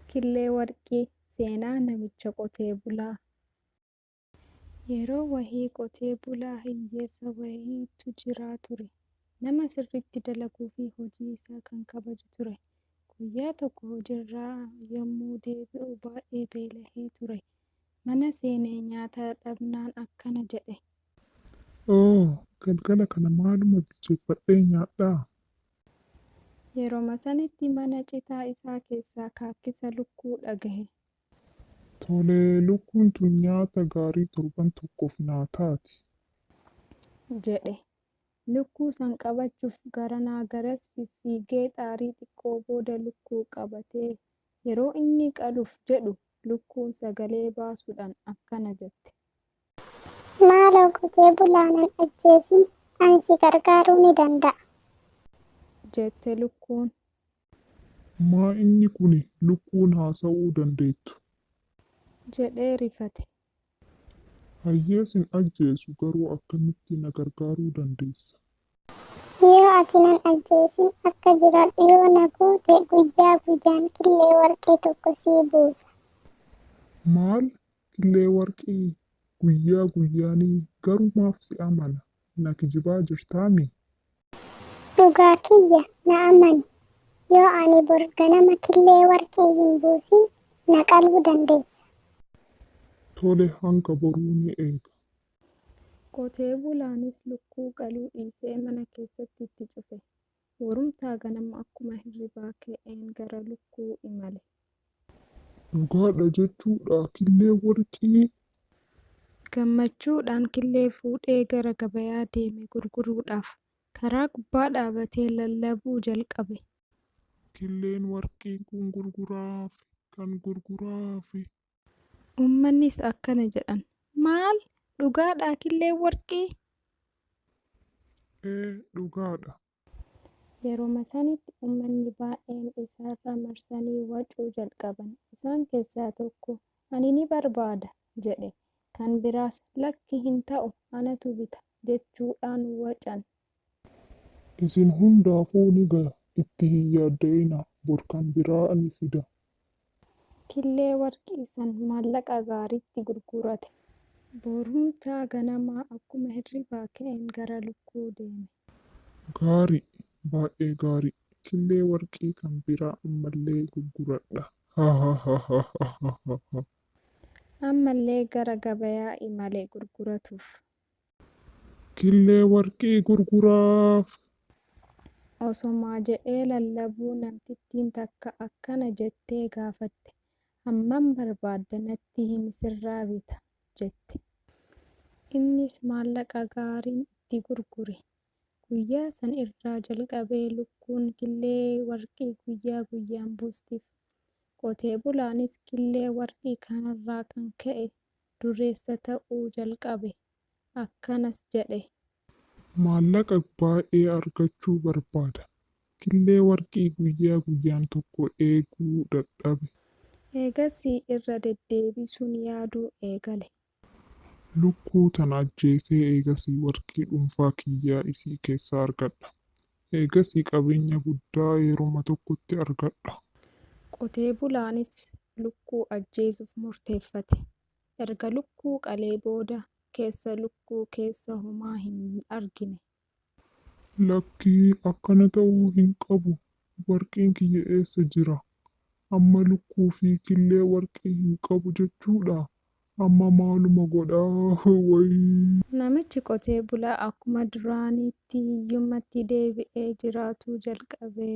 Kille Warqii seenaa namicha qotee bulaa. Yeroo wahii qotee bulaa hiyyeessa wayiitu jiraa ture. Nama sirriitti dalaguu fi hojii isaa kan kabaju ture. Guyyaa tokko hojiirraa yommuu deebi'u baay'ee beela'ee ture. Mana seenee nyaata dhabnaan akkana jedhe. Galgala kana maaluma bilcheeffadhee nyaadhaa? Yeroo sanitti mana citaa isaa keessaa kaakkisa lukkuu dhagahe. Tolee, lukkuun tun nyaata gaarii torban tokkoof naa taati jedhe. Lukkuu san qabachuuf garanaa garas fiigee xaarii xiqqoo booda lukkuu qabatee yeroo inni qaluuf jedhu lukkuun sagalee baasuudhaan akkana jette. Maaloo qotee bulaa nan ajjeesin, ani si gargaaruu ni danda'a. Jette lukkuun. Maa inni kuni lukkuun haasa'uu dandeettu? Jedhee rifate. Hayyeesin ajjeesu garuu akkamitti na gargaaruu dandeessa? Yoo ati nan ajjeesin akka jiraadhu yoo na goote guyyaa guyyaan killee warqii tokko sii buusa. Maal? Killee warqii guyyaa guyyaanii garuu maaf si amana? Na kijibaa jirtaami? Dhugaa kiyya na amani. Yoo ani bor ganama killee warqii hin buusin na qaluu dandeessa. Tole, hanga boruu ni eega. Qotee bulaanis lukkuu qaluu dhiisee mana keessatti itti cufe. Borumtaa ganama akkuma hirribaa ka'een gara lukkuu imale. Dhugaadha jechuudha killee warqii? Gammachuudhaan killee fuudhee gara gabayaa deeme gurguruudhaaf. Karaa gubbaa dhaabatee lallabuu jalqabe. Killeen warqii kun gurguraaf, kan gurguraafi. Uummannis akkana jedhan. Maal? Dhugaadhaa killee warqii? Dhugaadha. Yeroo sanitti uummanni baay'een isaarra marsanii wacuu jalqaban. Isaan keessaa tokko ani ni barbaada jedhe. Kan biraas lakki hin ta'u anatu bita jechuudhaan wacan. Isin hundaafuu ni gala, itti hin yaadda'inaa, bor kan biraa ani fida. Killee warqii san maallaqa gaariitti gurgurate. Borumtaa ganamaa akkuma hirribaa ka'een gara lukkuu deeme. Gaarii, baay'ee gaarii. Killee warqii kan biraa ammallee gurguradha. Ammallee gara gabayaa imalee gurguratuuf. Killee warqii gurguraaf. Osomaa jedhee lallabuu namtittiin takka akkana jettee gaafatte. Hammam barbaadda natti himi sirraa bita jette. Innis maallaqa gaariin itti gurgure. Guyyaa san irraa jalqabee lukkuun killee warqii guyyaa guyyaan buustiif. Qotee bulaanis killee warqii kanarraa kan ka'e dureessa ta'uu jalqabe. Akkanas jedhe. Maallaqa baay'ee argachuu barbaada. Killee warqii guyyaa guyyaan tokko eeguu dadhabe. Eegasii irra deddeebisuun yaaduu eegale. Lukkuu tana ajjeesee eegasii warqii dhuunfaa kiyyaa isii keessaa argadha. Eegasii qabeenya guddaa yeroo tokkotti argadha. Qotee bulaanis lukkuu ajjeesuuf murteeffate. Erga lukkuu qalee booda keessa lukkuu keessa homaa hin argine. Lakkii akkana ta'uu hin qabu. Warqiin kiyya eessa jira? Amma lukkuu fi killee warqii hin qabu jechuudha. Amma maaluma godhaa wayii? Namichi qotee bulaa akkuma duraaniitti hiyyummatti deebi'ee jiraatuu jalqabe.